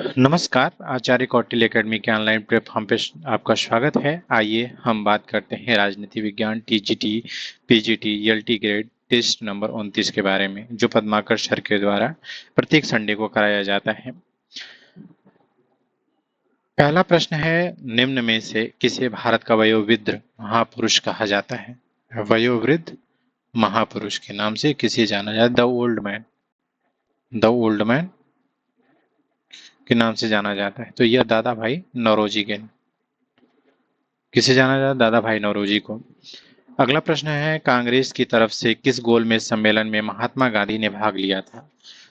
नमस्कार, आचार्य कौटिल्य एकेडमी के online platform पे आपका स्वागत है। आइए हम बात करते हैं राजनीति विज्ञान TGT, PGT, LT grade test number 29 के बारे में, जो पद्माकर सर के द्वारा प्रत्येक संडे को कराया जाता है। पहला प्रश्न है, निम्न में से किसे भारत का वयोवृद्ध महापुरुष कहा जाता है? वयोवृद्ध महापुरुष के नाम से किसे जाना जाता है? द ओल्ड मैन के नाम से जाना जाता है। तो यह दादा भाई नौरोजी के किसे जाना जाता है? दादा भाई नौरोजी को। अगला प्रश्न है, कांग्रेस की तरफ से किस गोलमेज सम्मेलन में महात्मा गांधी ने भाग लिया था?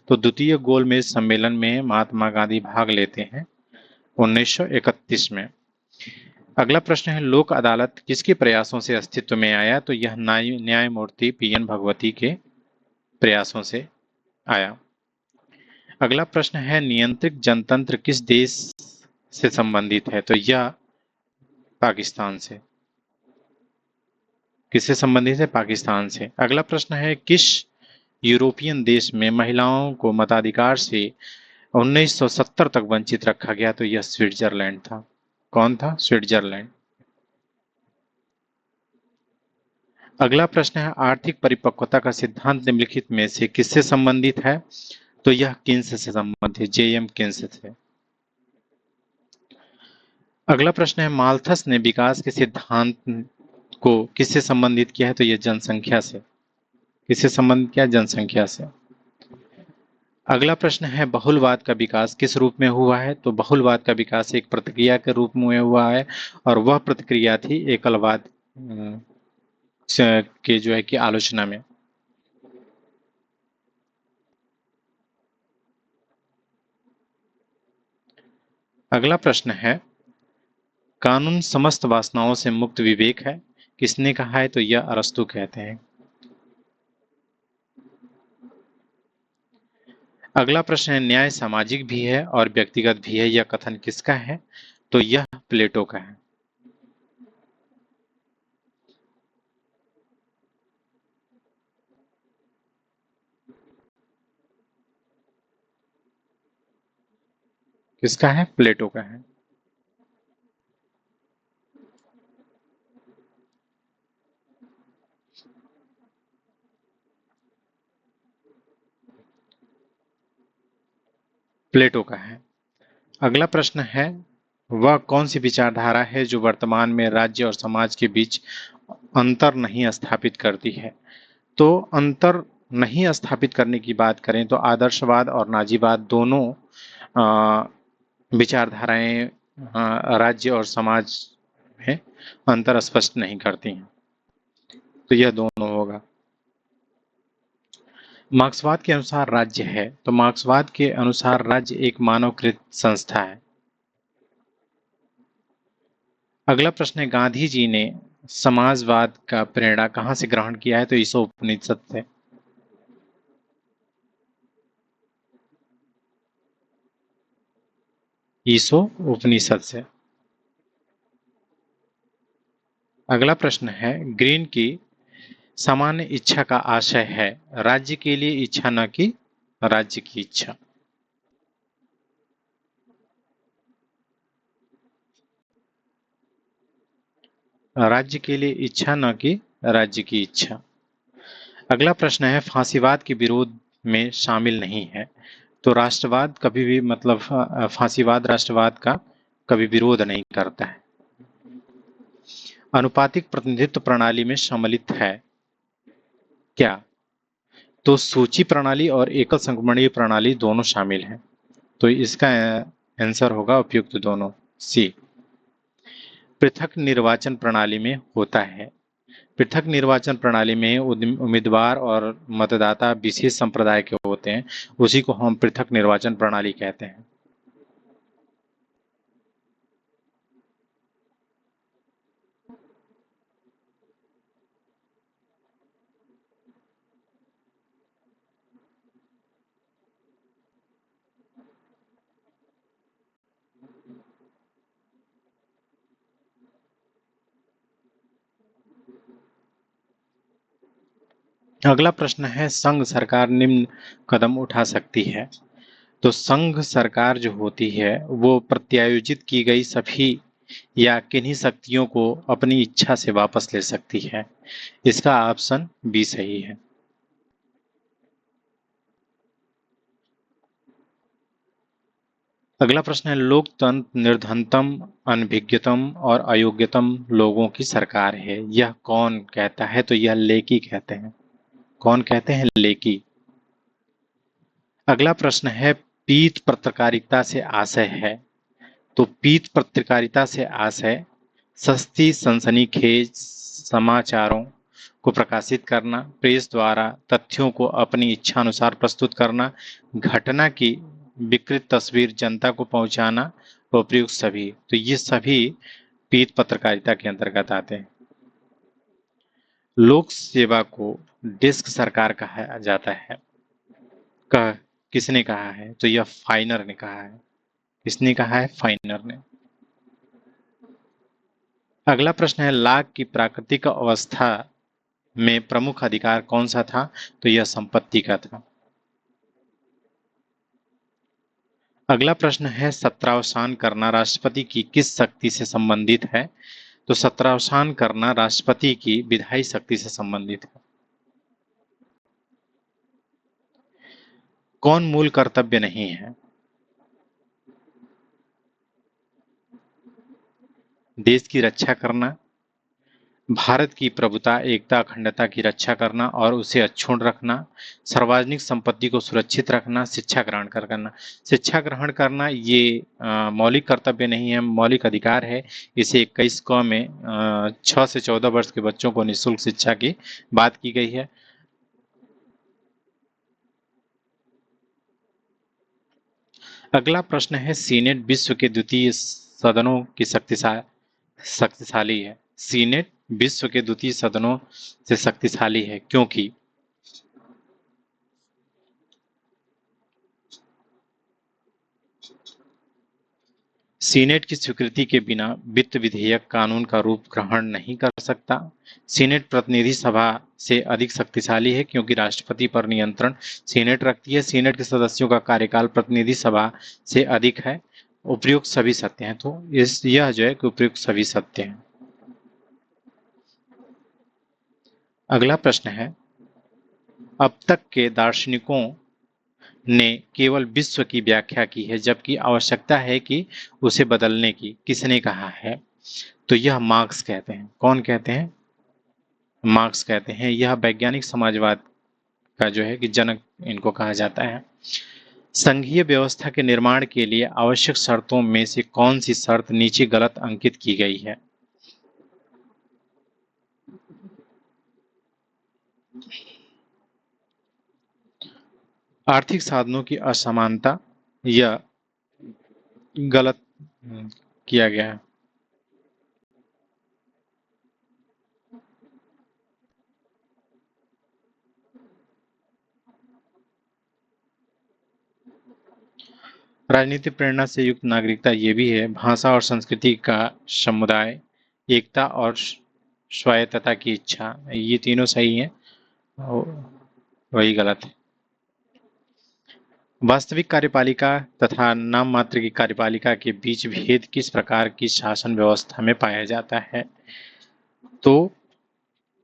तो द्वितीय गोलमेज सम्मेलन में महात्मा गांधी भाग लेते हैं 1931 में। अगला प्रश्न है, लोक अदालत किसके प्रयासों से अस्तित्व में आया? तो यह न्यायमूर्ति पीएन भगवती के प्रयासों से आया। अगला प्रश्न है, नियंत्रित जनतंत्र किस देश से संबंधित है? तो यह पाकिस्तान से। किससे संबंधित है? पाकिस्तान से। अगला प्रश्न है, किस यूरोपियन देश में महिलाओं को मताधिकार से 1970 तक वंचित रखा गया? तो यह स्विट्जरलैंड था। कौन था? स्विट्जरलैंड। अगला प्रश्न है, आर्थिक परिपक्वता का सिद्धांत निम्नलिखित में से किससे संबंधित है? तो यह किन्स से संबंधित है, जेएम किन्स से। अगला प्रश्न है, माल्थस ने विकास के सिद्धांत को किससे संबंधित किया है? तो यह जनसंख्या से। किससे संबंधित किया? जनसंख्या से। अगला प्रश्न है, बहुलवाद का विकास किस रूप में हुआ है? तो बहुलवाद का विकास एक प्रतिक्रिया के रूप में हुआ है, और वह प्रतिक्रिया थी एकलवाद के जो है कि आलोचना में। अगला प्रश्न है, कानून समस्त वासनाओं से मुक्त विवेक है, किसने कहा है? तो यह अरस्तु कहते हैं। अगला प्रश्न है, न्याय सामाजिक भी है और व्यक्तिगत भी है, यह कथन किसका है? तो यह प्लेटो का है। किसका है? प्लेटो का है। प्लेटो का है। अगला प्रश्न है, वह कौन सी विचारधारा है जो वर्तमान में राज्य और समाज के बीच अंतर नहीं स्थापित करती है? तो अंतर नहीं स्थापित करने की बात करें तो आदर्शवाद और नाजीवाद दोनों विचारधाराएं राज्य और समाज में अंतर स्पष्ट नहीं करती हैं। तो यह दोनों होगा। मार्क्सवाद के अनुसार राज्य है, तो मार्क्सवाद के अनुसार राज्य एक मानवकृत संस्था है। अगला प्रश्न है, गांधी जी ने समाजवाद का प्रेरणा कहाँ से ग्रहण किया है? तो ईसोपनिषद से। ईसोपनिषद से। अगला प्रश्न है, ग्रीन की सामान्य इच्छा का आशय है राज्य के लिए इच्छा, न कि राज्य की इच्छा। राज्य के लिए इच्छा, न कि राज्य की इच्छा। अगला प्रश्न है, फांसीवाद के विरोध में शामिल नहीं है, तो राष्ट्रवाद कभी भी मतलब फांसीवाद राष्ट्रवाद का कभी विरोध नहीं करता है। अनुपातिक प्रतिनिधित्व प्रणाली में सम्मिलित है क्या? तो सूची प्रणाली और एकल संगमणीय प्रणाली दोनों शामिल हैं। तो इसका आंसर होगा उपयुक्त दोनों, सी। पृथक निर्वाचन प्रणाली में होता है। पृथक निर्वाचन प्रणाली में उम्मीदवार और मतदाता विशेष संप्रदाय के होते हैं, उसी को हम पृथक निर्वाचन प्रणाली कहते हैं। अगला प्रश्न है, संघ सरकार निम्न कदम उठा सकती है। तो संघ सरकार जो होती है वो प्रत्यायोजित की गई सभी या किन्हीं शक्तियों को अपनी इच्छा से वापस ले सकती है। इसका ऑप्शन बी सही है। अगला प्रश्न है, लोकतंत्र निर्धनतम, अनभिज्ञतम और अयोग्यतम लोगों की सरकार है, यह कौन कहता है? तो यह लेकी कहते हैं। कौन कहते हैं? लेकी। अगला प्रश्न है, पीत पत्रकारिता से आशय है। तो पीत पत्रकारिता से आशय सस्ती सनसनीखेज समाचारों को प्रकाशित करना, प्रेस द्वारा तथ्यों को अपनी इच्छानुसार प्रस्तुत करना, घटना की विकृत तस्वीर जनता को पहुंचाना, उपयुक्त सभी। तो ये सभी पीत पत्रकारिता के अंतर्गत आते हैं। लोक सेवा को डेस्क सरकार कहा जाता है। कह किसने कहा है? तो यह फाइनर ने कहा है। किसने कहा है? फाइनर ने। अगला प्रश्न है, लाख की प्राकृतिक अवस्था में प्रमुख अधिकार कौन सा था? तो यह संपत्ति का था। अगला प्रश्न है, सत्रावसान करना राष्ट्रपति की किस शक्ति से संबंधित है? तो सत्रावसान करना राष्ट्रपति की विधायी शक्ति से संबंधित है। कौन मूल कर्तव्य नहीं है? देश की रक्षा करना, भारत की प्रभुता, एकता, अखंडता की रक्षा करना और उसे अक्षुण्ण रखना, सार्वजनिक संपत्ति को सुरक्षित रखना, शिक्षा ग्रहण करना। शिक्षा ग्रहण करना ये मौलिक कर्तव्य नहीं है, मौलिक अधिकार है। इसे 21 क में 6 से 14 वर्ष के बच्चों को निःशुल्क शिक्षा की बात की गई है। अगला प्रश्न है, सीनेट विश्व के द्वितीय सदनों की शक्तिशाली है। सीनेट विश्व के द्वितीय सदनों से शक्तिशाली है क्योंकि सीनेट की स्वीकृति के बिना वित्त विधेयक कानून का रूप ग्रहण नहीं कर सकता। सीनेट प्रतिनिधि सभा से अधिक शक्तिशाली है क्योंकि राष्ट्रपति पर नियंत्रण सीनेट रखती है। सीनेट के सदस्यों का कार्यकाल प्रतिनिधि सभा से अधिक है। उपयुक्त सभी सत्य हैं। तो यह जो है कि उपयुक्त सभी सत्य हैं। अगला प्रश्न है, अब तक के दार्शनिकों ने केवल विश्व की व्याख्या की है जबकि आवश्यकता है कि उसे बदलने की। किसने कहा है? तो यह मार्क्स कहते हैं। कौन कहते हैं? मार्क्स कहते हैं। यह वैज्ञानिक समाजवाद का जो है कि जनक इनको कहा जाता है। संघीय व्यवस्था के निर्माण के लिए आवश्यक शर्तों में से कौन सी शर्त नीचे गलत अंकित की गई है? आर्थिक साधनों की असमानता या गलत किया गया है। राजनीतिक प्रेरणा से युक्त नागरिकता ये भी है। भाषा और संस्कृति का समुदाय, एकता और स्वायत्तता की इच्छा, ये तीनों सही है। वही गलत है। वास्तविक कार्यपालिका तथा नाम मात्र की कार्यपालिका के बीच भेद किस प्रकार की शासन व्यवस्था में पाया जाता है? तो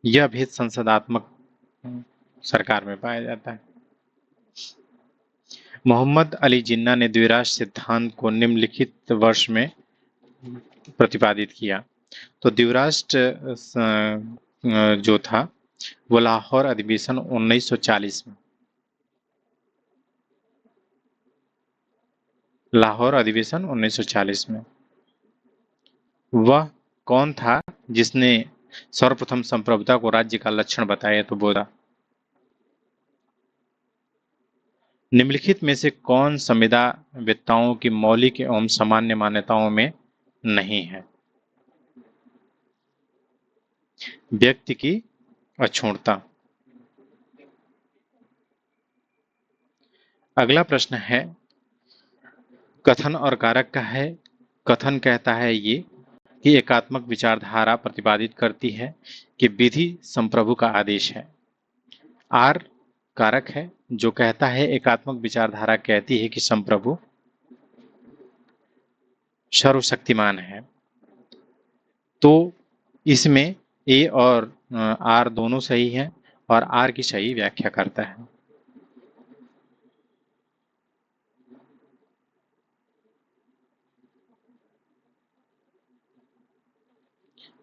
यह भेद संसदात्मक सरकार में पाया जाता है। मोहम्मद अली जिन्ना ने द्विराष्ट्र सिद्धांत को निम्नलिखित वर्ष में प्रतिपादित किया। तो द्विराष्ट्र जो था वो लाहौर अधिवेशन 1940 में। लाहौर अधिवेशन 1940 में। वह कौन था जिसने सर्वप्रथम संप्रभुता को राज्य का लक्षण बताया? तो बोला। निम्नलिखित में से कौन संविदावेत्ताओं की मौलिक एवं सामान्य मान्यताओं में नहीं है? व्यक्ति की अक्षुण्णता। अगला प्रश्न है, कथन और कारक का है। कथन कहता है ये कि एकात्मक विचारधारा प्रतिपादित करती है कि विधि संप्रभु का आदेश है। आर कारक है जो कहता है एकात्मक विचारधारा कहती है कि संप्रभु सर्वशक्तिमान है। तो इसमें ए और आर दोनों सही है और आर की सही व्याख्या करता है।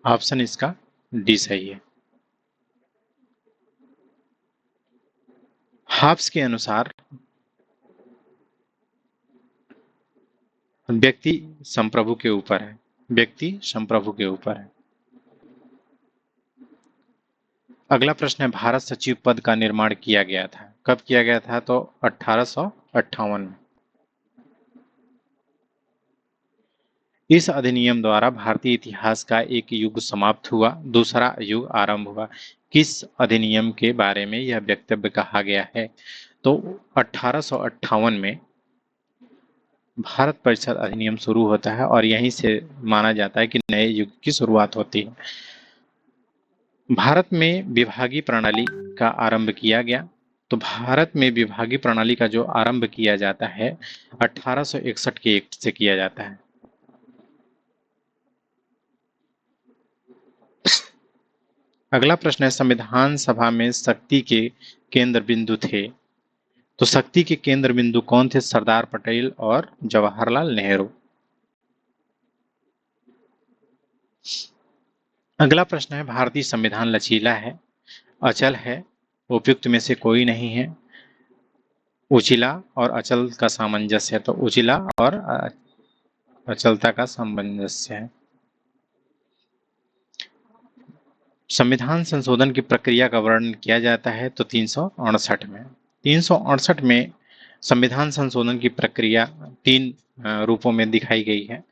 ऑप्शन इसका डी सही है। हाब्स के अनुसार व्यक्ति संप्रभु के ऊपर है, व्यक्ति संप्रभु के ऊपर है। अगला प्रश्न है, भारत सचिव पद का निर्माण किया गया था, कब किया गया था? तो 1858 में। इस अधिनियम द्वारा भारतीय इतिहास का एक युग समाप्त हुआ, दूसरा युग आरंभ हुआ। किस अधिनियम के बारे में यह वक्तव्य कहा गया है? तो 1858 में भारत परिषद अधिनियम शुरू होता है और यहीं से माना जाता है कि नए युग की शुरुआत होती है। भारत में विभागीय प्रणाली का आरंभ किया गया। तो भारत में विभागीय प्रणाली का जो आरंभ किया जाता है 1861 के एक्ट से किया जाता है। अगला प्रश्न है, संविधान सभा में शक्ति के केंद्र बिंदु थे। तो शक्ति के केंद्र बिंदु कौन थे? सरदार पटेल और जवाहरलाल नेहरू। अगला प्रश्न है, भारतीय संविधान लचीला है, अचल है, उपयुक्त में से कोई नहीं है, उचिला और अचल का सामंजस्य है। तो उचिला और अचलता का सामंजस्य है। संविधान संशोधन की प्रक्रिया का वर्णन किया जाता है तो 368 में। 368 में संविधान संशोधन की प्रक्रिया तीन रूपों में दिखाई गई है।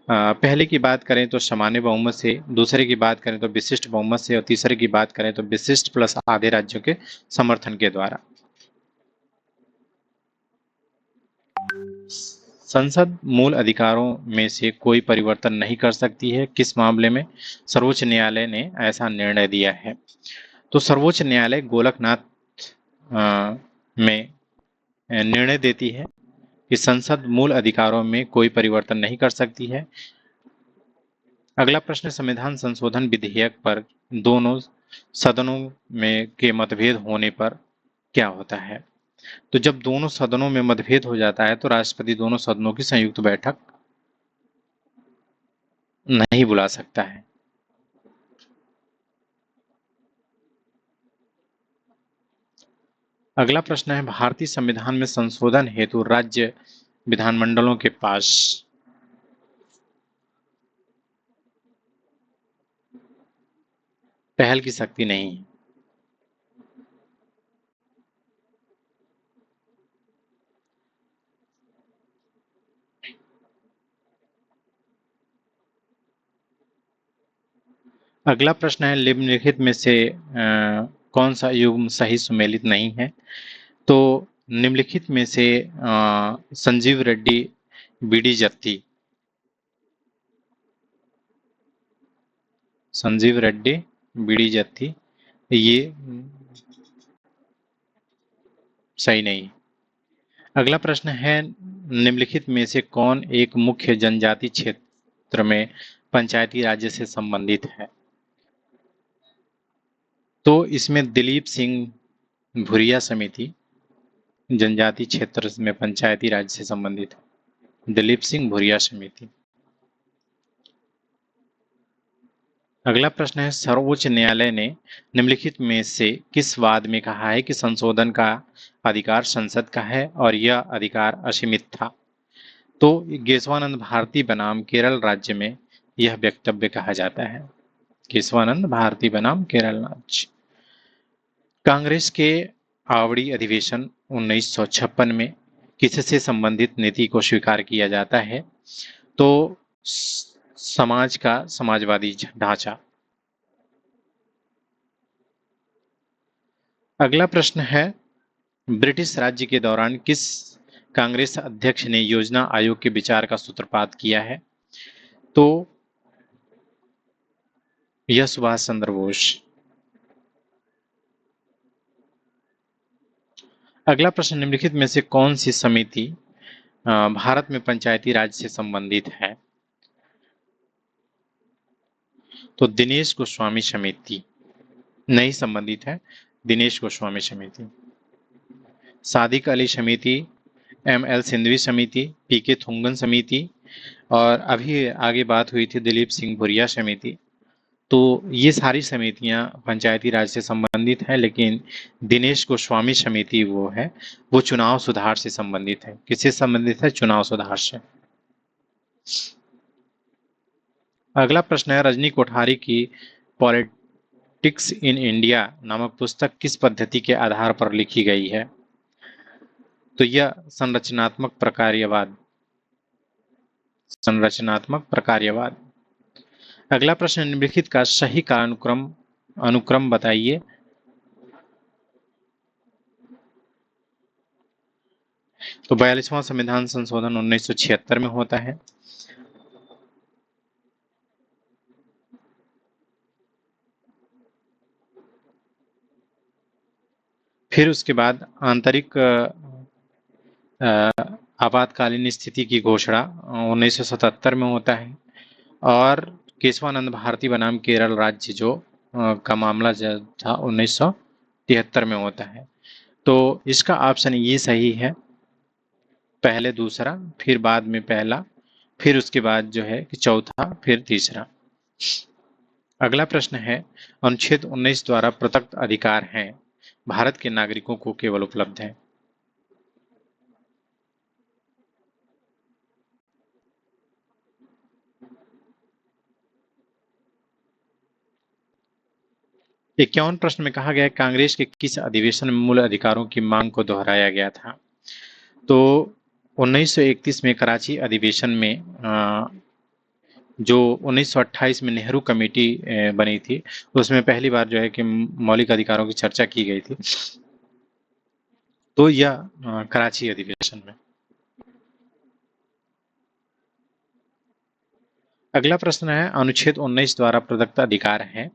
पहले की बात करें तो सामान्य बहुमत से, दूसरे की बात करें तो विशिष्ट बहुमत से और तीसरे की बात करें तो विशिष्ट प्लस आधे राज्यों के समर्थन के द्वारा। संसद मूल अधिकारों में से कोई परिवर्तन नहीं कर सकती है, किस मामले में? सर्वोच्च न्यायालय ने ऐसा निर्णय दिया है। तो सर्वोच्च न्यायालय गोलकनाथ में निर्णय देती है कि संसद मूल अधिकारों में कोई परिवर्तन नहीं कर सकती है। अगला प्रश्न, संविधान संशोधन विधेयक पर दोनों सदनों में के मतभेद होने पर क्या होता है? तो जब दोनों सदनों में मतभेद हो जाता है तो राष्ट्रपति दोनों सदनों की संयुक्त बैठक नहीं बुला सकता है। अगला प्रश्न है, भारतीय संविधान में संशोधन हेतु राज्य विधानमंडलों के पास पहल की शक्ति नहीं है। अगला प्रश्न है, निम्नलिखित में से कौन सा युग्म सही सुमेलित नहीं है? तो निम्नलिखित में से संजीव रेड्डी बीडी जत्ती, संजीव रेड्डी बीडी जत्ती ये सही नहीं। अगला प्रश्न है, निम्नलिखित में से कौन एक मुख्य जनजाति क्षेत्र में पंचायती राज्य से संबंधित है? तो इसमें दिलीप सिंह भुरिया समिति जनजाति क्षेत्र में पंचायती राज से संबंधित है, दिलीप सिंह भुरिया समिति। अगला प्रश्न है, सर्वोच्च न्यायालय ने निम्नलिखित में से किस वाद में कहा है कि संशोधन का अधिकार संसद का है और यह अधिकार असीमित था? तो केशवानंद भारती बनाम केरल राज्य में यह वक्तव्य कहा जाता है, केशवानंद भारती बनाम केरल राज्य। कांग्रेस के आवड़ी अधिवेशन 1956 में किससे संबंधित नीति को स्वीकार किया जाता है? तो समाज का समाजवादी ढांचा। अगला प्रश्न है, ब्रिटिश राज्य के दौरान किस कांग्रेस अध्यक्ष ने योजना आयोग के विचार का सूत्रपात किया है? तो यह सुभाष चंद्र बोस। अगला प्रश्न, निम्नलिखित में से कौन सी समिति भारत में पंचायती राज से संबंधित है? तो दिनेश गोस्वामी समिति नहीं संबंधित है, दिनेश गोस्वामी समिति। सादिक अली समिति, एम.एल. सिंधवी समिति, पी.के. थुंगन समिति और अभी आगे बात हुई थी दिलीप सिंह भुरिया समिति। तो ये सारी समितियां पंचायती राज से संबंधित है, लेकिन दिनेश गोस्वामी समिति वो है, वो चुनाव सुधार से संबंधित है। किससे संबंधित है? चुनाव सुधार से। अगला प्रश्न है, रजनी कोठारी की पॉलिटिक्स इन इंडिया नामक पुस्तक किस पद्धति के आधार पर लिखी गई है? तो यह संरचनात्मक प्रकार्यवाद। संरचनात्मक प्रकार्यवाद। अगला प्रश्न, निम्नलिखित का सही कालानुक्रम अनुक्रम बताइए। तो 42वां संविधान संशोधन 1976 में होता है। फिर उसके बाद आंतरिक आपातकालीन स्थिति की घोषणा 1977 में होता है और केशवानंद भारती बनाम केरल राज्य जो का मामला था 1973 में होता है। तो इसका ऑप्शन ये सही है, पहले दूसरा, फिर बाद में पहला, फिर उसके बाद जो है कि चौथा, फिर तीसरा। अगला प्रश्न है, अनुच्छेद 19 द्वारा प्रदत्त अधिकार हैं भारत के नागरिकों को केवल उपलब्ध है। इक्यावन प्रश्न में कहा गया है, कांग्रेस के किस अधिवेशन में मूल अधिकारों की मांग को दोहराया गया था? तो 1931 में कराची अधिवेशन में जो 1928 में नेहरू कमेटी बनी थी, उसमें पहली बार जो है कि मौलिक अधिकारों की चर्चा की गई थी। तो यह कराची अधिवेशन में। अगला प्रश्न है, अनुच्छेद 19 द्वारा प्रदत्त अधिकार है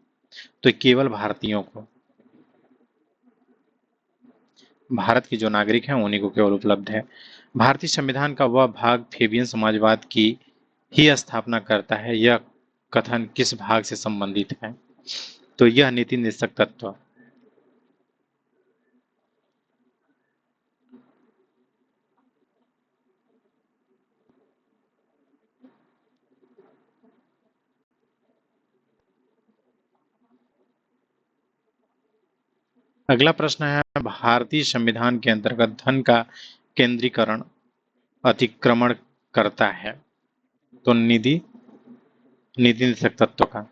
तो केवल भारतीयों को, भारत के जो नागरिक हैं उन्हीं को केवल उपलब्ध है। भारतीय संविधान का वह भाग फेबियन समाजवाद की ही स्थापना करता है, यह कथन किस भाग से संबंधित है? तो यह नीति निषेधक तत्व। अगला प्रश्न है, भारतीय संविधान के अंतर्गत धन का केंद्रीकरण अतिक्रमण करता है? तो नीति निषेधक तत्व का।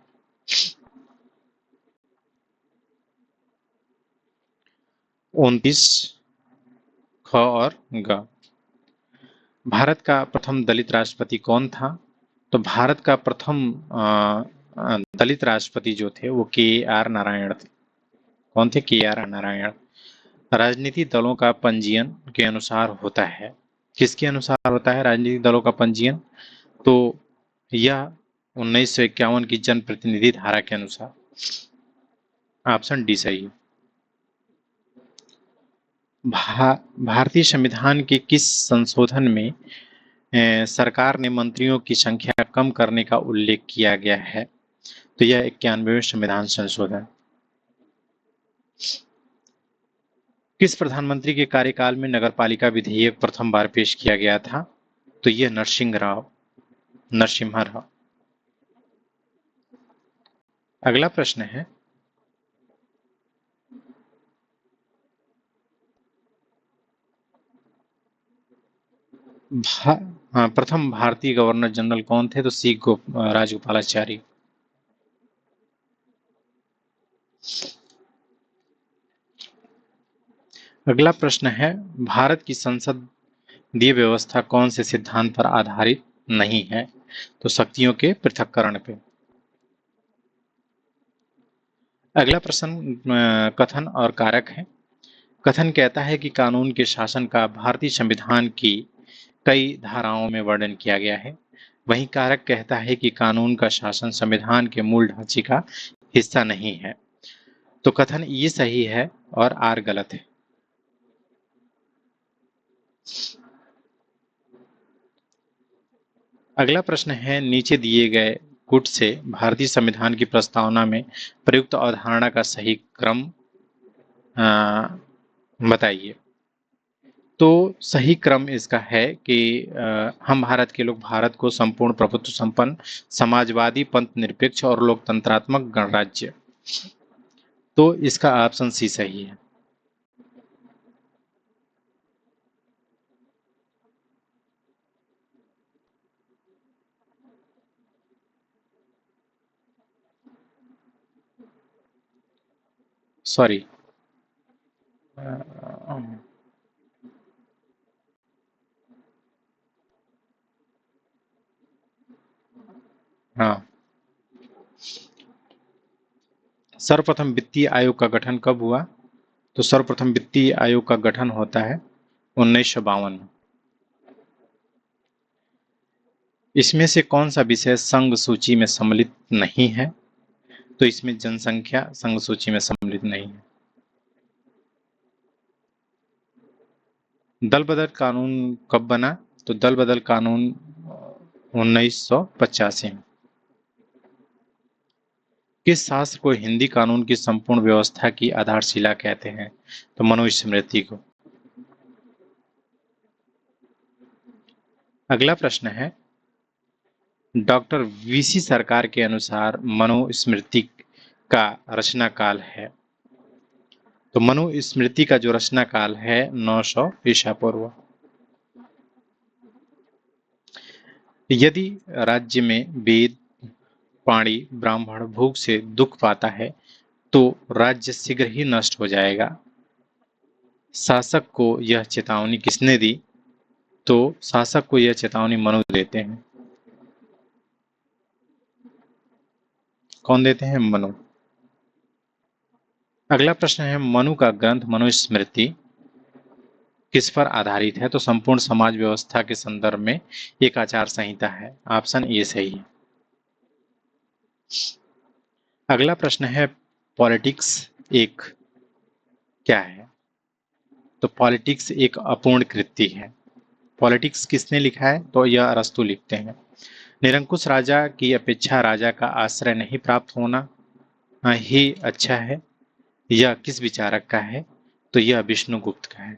29 ख और ग। भारत का प्रथम दलित राष्ट्रपति कौन था? तो भारत का प्रथम दलित राष्ट्रपति जो थे वो के.आर. नारायण थे। कौन थे? के.आर. नारायण। राजनीतिक दलों का पंजीयन के अनुसार होता है, किसके अनुसार होता है राजनीतिक दलों का पंजीयन? तो यह 1951 की जन प्रतिनिधि धारा के अनुसार। ऑप्शन डी सही है। भारतीय संविधान के किस संशोधन में सरकार ने मंत्रियों की संख्या कम करने का उल्लेख किया गया है? तो यह 91वें संविधान संशोधन। किस प्रधानमंत्री के कार्यकाल में नगरपालिका विधेयक प्रथम बार पेश किया गया था? तो यह नरसिम्हा राव। अगला प्रश्न है, प्रथम भारतीय गवर्नर जनरल कौन थे? तो सी राजगोपालाचारी। अगला प्रश्न है, भारत की संसदीय व्यवस्था कौन से सिद्धांत पर आधारित नहीं है? तो शक्तियों के पृथक्करण पे। अगला प्रश्न कथन और कारक है। कथन कहता है कि कानून के शासन का भारतीय संविधान की कई धाराओं में वर्णन किया गया है। वहीं कारक कहता है कि कानून का शासन संविधान के मूल ढांचे का हिस्सा नहीं है। तो कथन ये सही है और आर गलत है। अगला प्रश्न है, नीचे दिए गए गुट से भारतीय संविधान की प्रस्तावना में प्रयुक्त अवधारणा का सही क्रम बताइए। तो सही क्रम इसका है कि हम भारत के लोग भारत को संपूर्ण प्रभुत्व संपन्न समाजवादी पंथ निरपेक्ष और लोकतंत्रात्मक गणराज्य, तो इसका ऑप्शन सी सही है। सॉरी, हाँ, सर्वप्रथम वित्तीय आयोग का गठन कब हुआ? तो सर्वप्रथम वित्तीय आयोग का गठन होता है 1952 में। इसमें से कौन सा विषय संघ सूची में सम्मिलित नहीं है? तो इसमें जनसंख्या संघ सूची में सम्मिलित नहीं है। दल बदल कानून कब बना? तो दल बदल कानून 1985 में। किस शास्त्र को हिंदी कानून की संपूर्ण व्यवस्था की आधारशिला कहते हैं? तो मनुस्मृति को। अगला प्रश्न है, डॉक्टर वीसी सरकार के अनुसार मनुस्मृति का रचना काल है। तो मनुस्मृति का जो रचना काल है 900 ईसा पूर्व। यदि राज्य में वेद पाणी ब्राह्मण भूख से दुख पाता है तो राज्य शीघ्र ही नष्ट हो जाएगा। शासक को यह चेतावनी किसने दी? तो शासक को यह चेतावनी मनु देते हैं। कौन देते हैं? मनु। अगला प्रश्न है, मनु का ग्रंथ मनुस्मृति किस पर आधारित है? तो संपूर्ण समाज व्यवस्था के संदर्भ में एक आचार संहिता है। ऑप्शन ए सही है। अगला प्रश्न है, पॉलिटिक्स एक क्या है? तो पॉलिटिक्स एक अपूर्ण कृति है। पॉलिटिक्स किसने लिखा है? तो यह अरस्तु लिखते हैं। निरंकुश राजा की अपेक्षा राजा का आश्रय नहीं प्राप्त होना ही अच्छा है, यह किस विचारक का है? तो यह विष्णुगुप्त का है।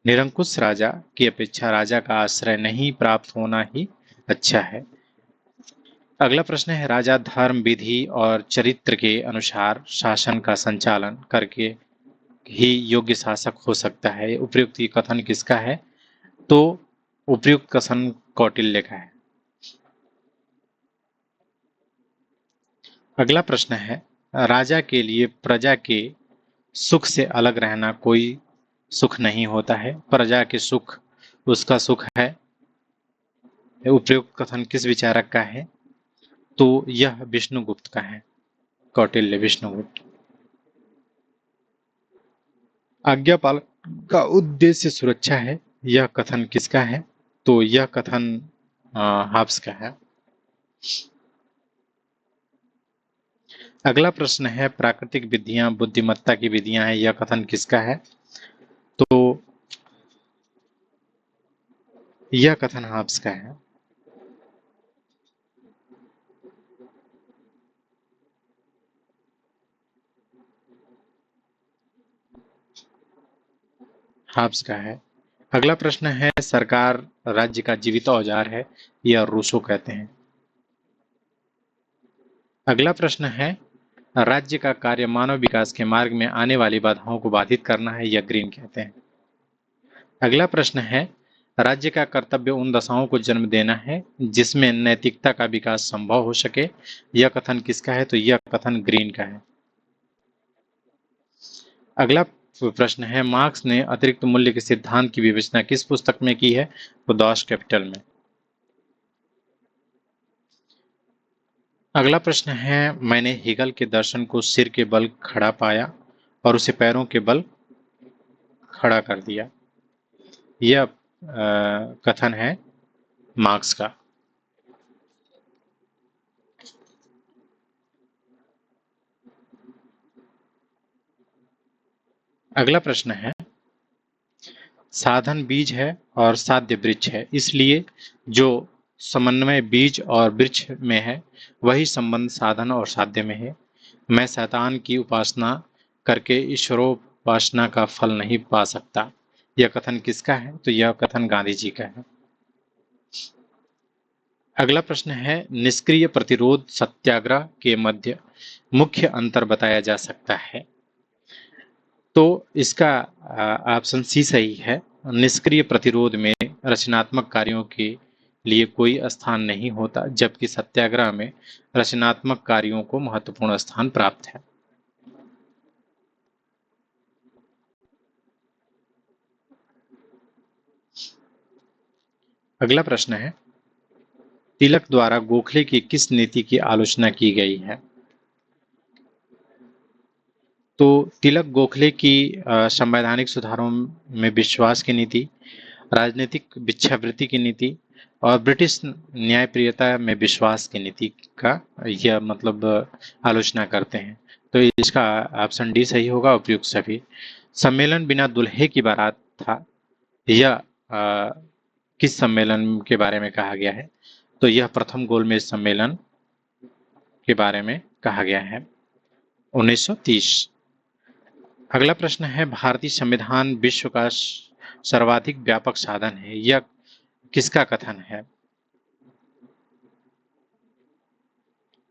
निरंकुश राजा की अपेक्षा राजा का आश्रय नहीं प्राप्त होना ही अच्छा है। अगला प्रश्न है, राजा धर्म विधि और चरित्र के अनुसार शासन का संचालन करके ही योग्य शासक हो सकता है। उपयुक्त कथन किसका है? तो उपयुक्त कथन कौटिल्य का है। अगला प्रश्न है, राजा के लिए प्रजा के सुख से अलग रहना कोई सुख नहीं होता है, प्रजा के सुख उसका सुख है। उपयुक्त कथन किस विचारक का है? तो यह विष्णुगुप्त का है, कौटिल्य विष्णुगुप्त। आज्ञापाल का उद्देश्य सुरक्षा है, यह कथन किसका है? तो यह कथन हाब्स का है। अगला प्रश्न है, प्राकृतिक विधियां बुद्धिमत्ता की विधियां हैं, यह कथन किसका है? तो यह कथन हाब्स का है। हाब्स का है। अगला प्रश्न है, सरकार राज्य का जीवित औजार है, यह रूसो कहते हैं। अगला प्रश्न है, राज्य का कार्य मानव विकास के मार्ग में आने वाली बाधाओं को बाधित करना है, यह ग्रीन कहते हैं। अगला प्रश्न है, राज्य का कर्तव्य उन दशाओं को जन्म देना है जिसमें नैतिकता का विकास संभव हो सके, यह कथन किसका है? तो यह कथन ग्रीन का है। अगला प्रश्न है, मार्क्स ने अतिरिक्त मूल्य के सिद्धांत की विवेचना किस पुस्तक में की है? तो दास कैपिटल में। अगला प्रश्न है, मैंने हेगल के दर्शन को सिर के बल खड़ा पाया और उसे पैरों के बल खड़ा कर दिया, यह कथन है मार्क्स का। अगला प्रश्न है, साधन बीज है और साध्य वृक्ष है, इसलिए जो समन्वय बीज और वृक्ष में है वही संबंध साधन और साध्य में है। मैं शैतान की उपासना करके ईश्वरोपासना का फल नहीं पा सकता। यह कथन किसका है? तो यह कथन गांधी जी का है। अगला प्रश्न है, निष्क्रिय प्रतिरोध सत्याग्रह के मध्य मुख्य अंतर बताया जा सकता है। तो इसका ऑप्शन सी सही है। निष्क्रिय प्रतिरोध में रचनात्मक कार्यों के लिए कोई स्थान नहीं होता, जबकि सत्याग्रह में रचनात्मक कार्यों को महत्वपूर्ण स्थान प्राप्त है। अगला प्रश्न है, तिलक द्वारा गोखले की किस नीति की आलोचना की गई है? तो तिलक गोखले की संवैधानिक सुधारों में विश्वास की नीति, राजनीतिक भिक्षावृत्ति की नीति और ब्रिटिश न्यायप्रियता में विश्वास की नीति का यह मतलब आलोचना करते हैं। तो इसका ऑप्शन डी सही होगा, उपयुक्त सभी। सम्मेलन बिना दुल्हे की बारात था, यह किस सम्मेलन के बारे में कहा गया है? तो यह प्रथम गोलमेज सम्मेलन के बारे में कहा गया है, 1930। अगला प्रश्न है, भारतीय संविधान विश्व का सर्वाधिक व्यापक साधन है, यह किसका कथन है?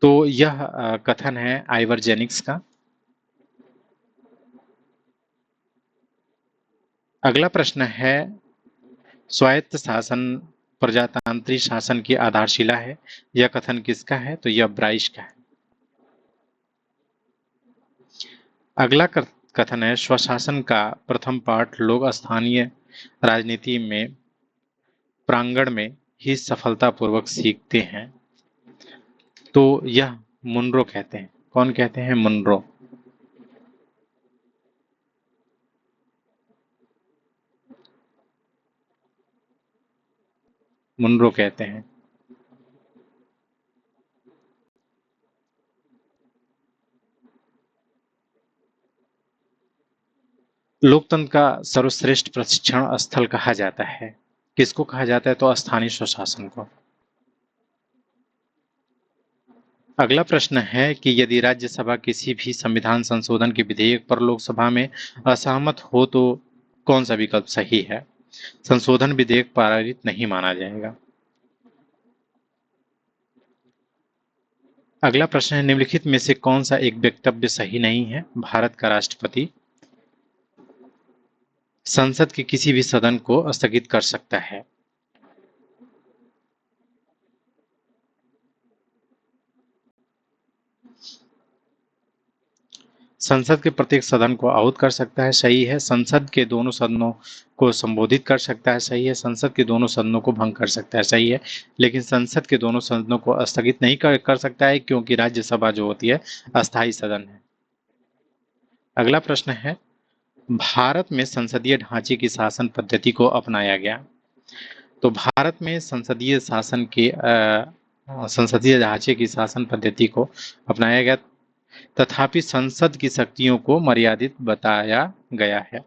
तो यह कथन है आइवर जेनिक्स का। अगला प्रश्न है, स्वायत्त शासन प्रजातांत्रिक शासन की आधारशिला है, यह कथन किसका है? तो यह ब्राइस का है। अगला कथन है, स्वशासन का प्रथम पाठ लोग स्थानीय राजनीति में प्रांगण में ही सफलतापूर्वक सीखते हैं। तो यह मुनरो कहते हैं। कौन कहते हैं? मुनरो। मुनरो कहते हैं। लोकतंत्र का सर्वश्रेष्ठ प्रशिक्षण स्थल कहा जाता है, किसको कहा जाता है? तो स्थानीय स्वशासन को। अगला प्रश्न है कि यदि राज्यसभा किसी भी संविधान संशोधन के विधेयक पर लोकसभा में असहमत हो तो कौन सा विकल्प सही है? संशोधन विधेयक पारित नहीं माना जाएगा। अगला प्रश्न है, निम्नलिखित में से कौन सा एक वक्तव्य सही नहीं है? भारत का राष्ट्रपति संसद के किसी भी सदन को स्थगित कर सकता है। संसद के प्रत्येक सदन को आहूत कर सकता है, सही है। संसद के दोनों सदनों को संबोधित कर सकता है, सही है। संसद के दोनों सदनों को भंग कर सकता है, सही है। लेकिन संसद के दोनों सदनों को स्थगित नहीं कर सकता है, क्योंकि राज्यसभा जो होती है अस्थायी सदन है। अगला प्रश्न है, भारत में संसदीय ढांचे की शासन पद्धति को अपनाया गया। तो भारत में संसदीय ढांचे की शासन पद्धति को अपनाया गया, तथापि संसद की शक्तियों को मर्यादित बताया गया है।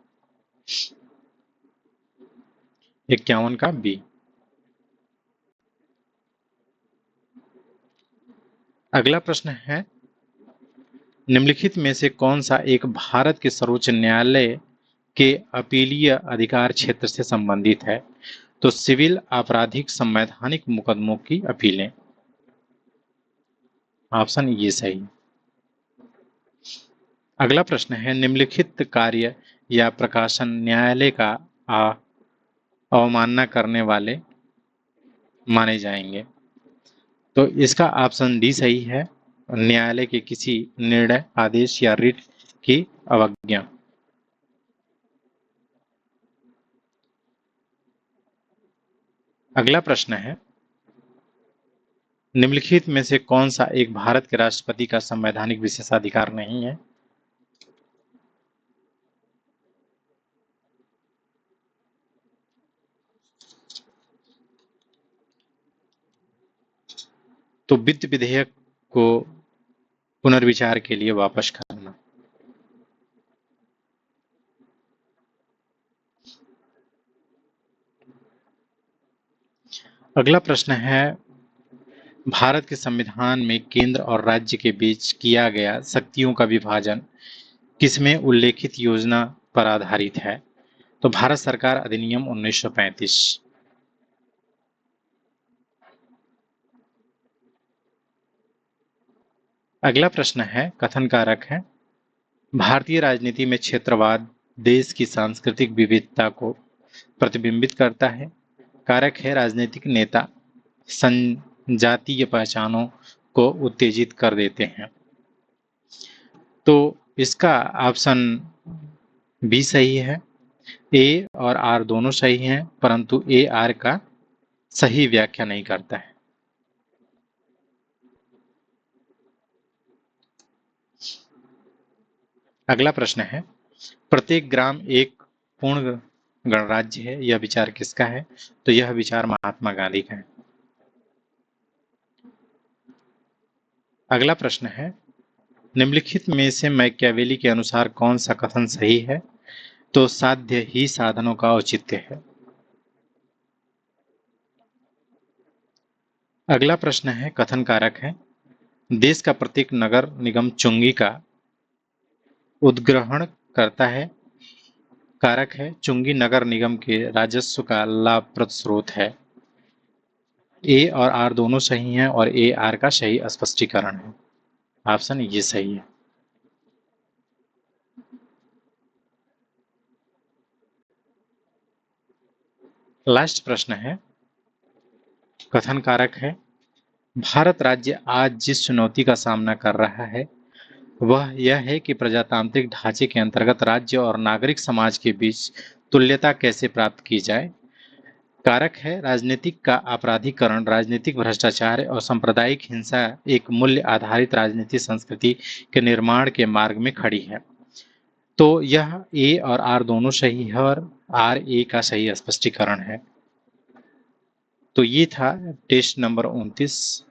51 का बी। अगला प्रश्न है, निम्नलिखित में से कौन सा एक भारत के सर्वोच्च न्यायालय के अपीलीय अधिकार क्षेत्र से संबंधित है? तो सिविल, आपराधिक, संवैधानिक मुकदमों की अपीलें। ऑप्शन ये सही। अगला प्रश्न है, निम्नलिखित कार्य या प्रकाशन न्यायालय का अवमानना करने वाले माने जाएंगे। तो इसका ऑप्शन डी सही है, न्यायालय के किसी निर्णय, आदेश या रिट की अवज्ञा। अगला प्रश्न है, निम्नलिखित में से कौन सा एक भारत के राष्ट्रपति का संवैधानिक विशेषाधिकार नहीं है? तो वित्त विधेयक को पुनर्विचार के लिए वापस करना। अगला प्रश्न है, भारत के संविधान में केंद्र और राज्य के बीच किया गया शक्तियों का विभाजन किसमें उल्लेखित योजना पर आधारित है? तो भारत सरकार अधिनियम 1935। अगला प्रश्न है, कथन कारक है, भारतीय राजनीति में क्षेत्रवाद देश की सांस्कृतिक विविधता को प्रतिबिंबित करता है। कारक है, राजनीतिक नेता संजातीय पहचानों को उत्तेजित कर देते हैं। तो इसका ऑप्शन बी सही है। ए और आर दोनों सही हैं, परंतु ए आर का सही व्याख्या नहीं करता है। अगला प्रश्न है, प्रत्येक ग्राम एक पूर्ण गणराज्य है, यह विचार किसका है? तो यह विचार महात्मा गांधी का है। अगला प्रश्न है, निम्नलिखित में से मैकियावेली के अनुसार कौन सा कथन सही है? तो साध्य ही साधनों का औचित्य है। अगला प्रश्न है, कथन कारक है, देश का प्रत्येक नगर निगम चुंगी का उद्ग्रहण करता है। कारक है, चुंगी नगर निगम के राजस्व का लाभप्रद स्रोत है। ए और आर दोनों सही हैं और ए आर का सही स्पष्टीकरण है। ऑप्शन ये सही है। लास्ट प्रश्न है, कथन कारक है, भारत राज्य आज जिस चुनौती का सामना कर रहा है वह यह है कि प्रजातांत्रिक ढांचे के अंतर्गत राज्य और नागरिक समाज के बीच तुल्यता कैसे प्राप्त की जाए। कारक है, राजनीतिक का आपराधिकरण, राजनीतिक भ्रष्टाचार और सांप्रदायिक हिंसा एक मूल्य आधारित राजनीतिक संस्कृति के निर्माण के मार्ग में खड़ी है। तो यह ए और आर दोनों सही है और आर ए का सही स्पष्टीकरण है। तो ये था टेस्ट नंबर 29।